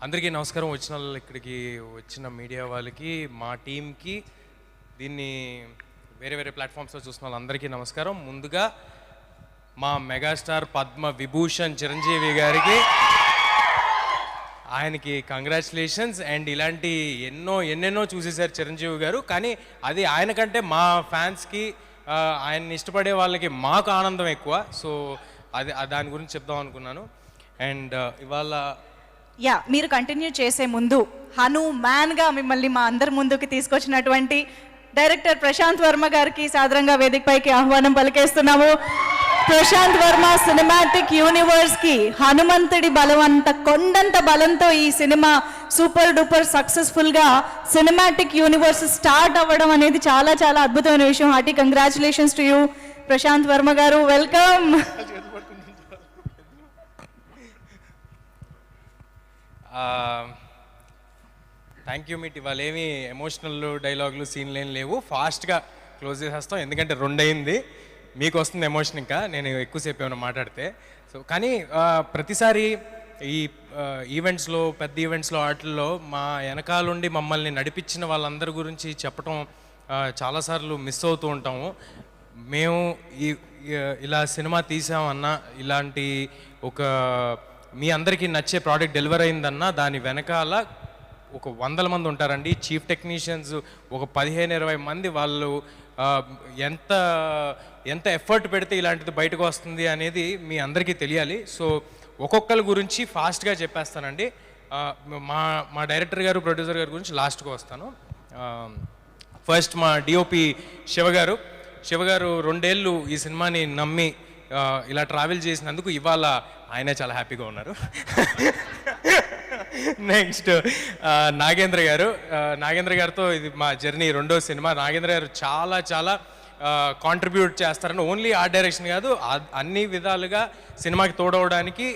అందరికీ నమస్కారం. ఇక్కడికి వచ్చిన మీడియా వాళ్ళకి, మా టీంకి, దీన్ని వేరే వేరే ప్లాట్ఫామ్స్లో చూసిన వాళ్ళందరికీ నమస్కారం. ముందుగా మా మెగాస్టార్ పద్మ విభూషణ్ చిరంజీవి గారికి ఆయనకి కంగ్రాచులేషన్స్. అండ్ ఇలాంటి ఎన్నెన్నో చూసేశారు చిరంజీవి గారు, కానీ అది ఆయన కంటే మా ఫ్యాన్స్కి, ఆయన్ని ఇష్టపడే వాళ్ళకి మాకు ఆనందం ఎక్కువ. సో అది దాని గురించి చెప్దాం అనుకున్నాను. అండ్ ఇవాళ మీరు కంటిన్యూ చేసే ముందు హనుమాన్గా మిమ్మల్ని మా అందరి ముందుకు తీసుకొచ్చినటువంటి డైరెక్టర్ ప్రశాంత్ వర్మ గారికి సాదరంగా వేదికపైకి ఆహ్వానం పలికేస్తున్నాము. ప్రశాంత్ వర్మ సినిమాటిక్ యూనివర్స్కి హనుమంతుడి బలం అంత కొండంత బలంతో ఈ సినిమా సూపర్ డూపర్ సక్సెస్ఫుల్గా సినిమాటిక్ యూనివర్స్ స్టార్ట్ అవ్వడం అనేది చాలా చాలా అద్భుతమైన విషయం. Hearty congratulations to you Prashant Varma గారు, వెల్కమ్. Thank you meet. ఇవాళ ఏమి ఎమోషనల్ డైలాగులు సీన్లు ఏం లేవు, ఫాస్ట్గా క్లోజ్ చేసేస్తాం. ఎందుకంటే 2 అయింది, మీకు వస్తుంది ఎమోషన్. ఇంకా నేను ఎక్కువసేపు ఏమైనా మాట్లాడితే. సో కానీ ప్రతిసారి ఈ ఈవెంట్స్లో, పెద్ద ఈవెంట్స్లో, వాటిల్లో మా వెనకాలండి మమ్మల్ని నడిపించిన వాళ్ళందరి గురించి చెప్పటం చాలాసార్లు మిస్ అవుతూ ఉంటాము. మేము ఇలా సినిమా తీసామన్నా, ఇలాంటి ఒక మీ అందరికీ నచ్చే ప్రోడక్ట్ డెలివర్ అయిందన్నా దాని వెనకాల ఒక 100 మంది ఉంటారండి. చీఫ్ టెక్నీషియన్స్ ఒక 15-20 మంది. వాళ్ళు ఎంత ఎఫర్ట్ పెడితే ఇలాంటిది బయటకు వస్తుంది అనేది మీ అందరికీ తెలియాలి. సో ఒక్కొక్కరి గురించి ఫాస్ట్గా చెప్పేస్తానండి. మా డైరెక్టర్ గారు, ప్రొడ్యూసర్ గారి గురించి లాస్ట్గా వస్తాను. ఫస్ట్ మా డిఓపి శివగారు 2 ఏళ్ళు ఈ సినిమాని నమ్మి ఇలా ట్రావెల్ చేసినందుకు ఇవాళ ఆయన చాలా హ్యాపీగా ఉన్నారు. నెక్స్ట్ నాగేంద్ర గారితో ఇది మా జర్నీ 2వ సినిమా. నాగేంద్ర గారు చాలా చాలా కాంట్రిబ్యూట్ చేస్తారని, ఓన్లీ ఆర్ట్ డైరెక్షన్ కాదు, అన్ని విధాలుగా సినిమాకి తోడవడానికి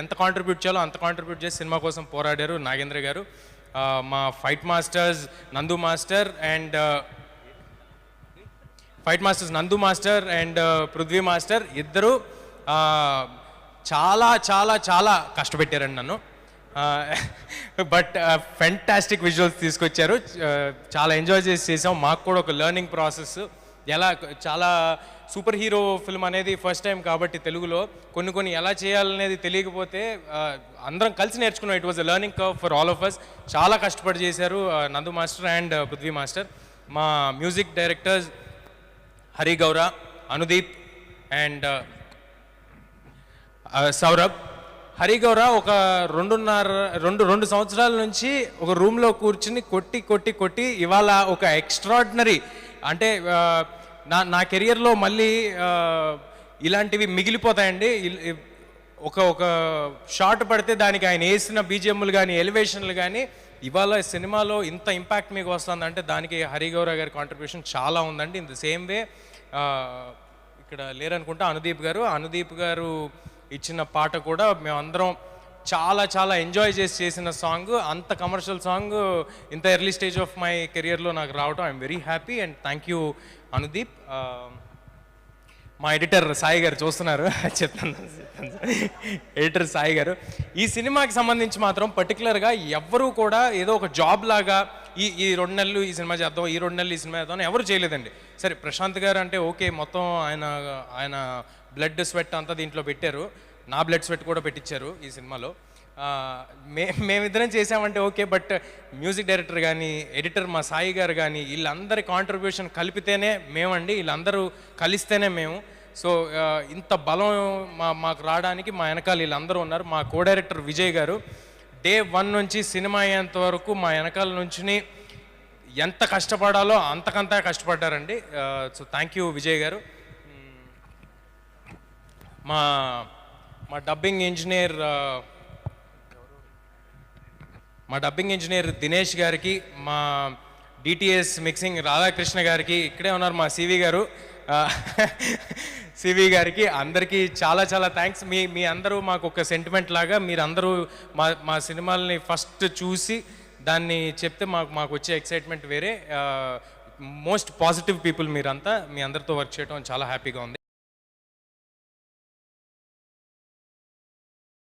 ఎంత కాంట్రిబ్యూట్ చేయాలో అంత కాంట్రిబ్యూట్ చేసి సినిమా కోసం పోరాడారు నాగేంద్ర గారు. మా ఫైట్ మాస్టర్స్ నందు మాస్టర్ అండ్ పృథ్వీ మాస్టర్ ఇద్దరు చాలా చాలా చాలా కష్టపెట్టారండి నన్ను. బట్ ఫెంటాస్టిక్ విజువల్స్ తీసుకొచ్చారు. చాలా ఎంజాయ్ చేసాం. మాకు కూడా ఒక లెర్నింగ్ ప్రాసెస్. చాలా సూపర్ హీరో ఫిల్మ్ అనేది ఫస్ట్ టైం కాబట్టి తెలుగులో కొన్ని ఎలా చేయాలనేది తెలియకపోతే అందరం కలిసి నేర్చుకున్నాం. It was a learning curve for all of us. చాలా కష్టపడి చేశారు Nandu master and Prithvi master. మా music directors Hari Gaura, Anudeep and Saurabh. Hari గౌర ఒక 2 సంవత్సరాల నుంచి ఒక రూమ్లో కూర్చుని కొట్టి ఇవాళ ఒక ఎక్స్ట్రాడినరీ, అంటే నా కెరియర్లో మళ్ళీ ఇలాంటివి మిగిలిపోతాయండి. ఒక షాట్ పడితే దానికి ఆయన వేసిన బీజిఎంలు కానీ, ఎలివేషన్లు కానీ, ఇవాళ సినిమాలో ఇంత ఇంపాక్ట్ మీకు వస్తుందంటే దానికి హరి గౌర గారి కాంట్రిబ్యూషన్ చాలా ఉందండి. ఇన్ ద సేమ్ వే ఇక్కడ లేరనుకుంటా అనుదీప్ గారు ఇచ్చిన పాట కూడా మేమందరం చాలా చాలా ఎంజాయ్ చేసిన సాంగ్. అంత కమర్షియల్ సాంగ్ ఇంత ఎర్లీ స్టేజ్ ఆఫ్ మై కెరియర్లో నాకు రావటం I'm very happy and thank you Anudeep. మా ఎడిటర్ సాయి గారు చూస్తున్నారు, చెప్తాను. ఎడిటర్ సాయి గారు ఈ సినిమాకి సంబంధించి మాత్రం పర్టికులర్గా ఎవ్వరూ కూడా ఏదో ఒక జాబ్ లాగా ఈ 2 నెలలు ఈ సినిమా చేద్దాం, ఈ 2 నెలలు ఈ సినిమా చేద్దాం ఎవరు చేయలేదండి. సరే ప్రశాంత్ గారు అంటే ఓకే, మొత్తం ఆయన బ్లడ్ స్వెట్ అంతా దీంట్లో పెట్టారు. నా బ్లడ్ స్వెట్ కూడా పెట్టించారు ఈ సినిమాలో. మేమిద్దరం చేసామంటే ఓకే, బట్ మ్యూజిక్ డైరెక్టర్ కానీ, ఎడిటర్ మా సాయి గారు కానీ, వీళ్ళందరి కాంట్రిబ్యూషన్ కలిపితేనే మేమండి, వీళ్ళందరూ కలిస్తేనే మేము. సో ఇంత బలం మాకు రావడానికి మా వెనకాల వీళ్ళందరూ ఉన్నారు. మా కో డైరెక్టర్ విజయ్ గారు డే 1 నుంచి సినిమా అయ్యేంత వరకు మా వెనకాల నుంచి ఎంత కష్టపడాలో అంతకంతా కష్టపడ్డారండి. సో థ్యాంక్ యూ విజయ్ గారు. మా డబ్బింగ్ ఇంజనీర్ దినేష్ గారికి, మా డిటిఎస్ మిక్సింగ్ రాధాకృష్ణ గారికి, ఇక్కడే ఉన్నారు మా సివి గారికి, అందరికీ చాలా చాలా థ్యాంక్స్. మీ అందరూ మాకు ఒక సెంటిమెంట్ లాగా, మీరందరూ మా సినిమాల్ని ఫస్ట్ చూసి దాన్ని చెప్తే మాకు వచ్చే ఎక్సైట్మెంట్ వేరే. మోస్ట్ పాజిటివ్ పీపుల్ మీరంతా. మీ అందరితో వర్క్ చేయడం చాలా హ్యాపీగా ఉంది.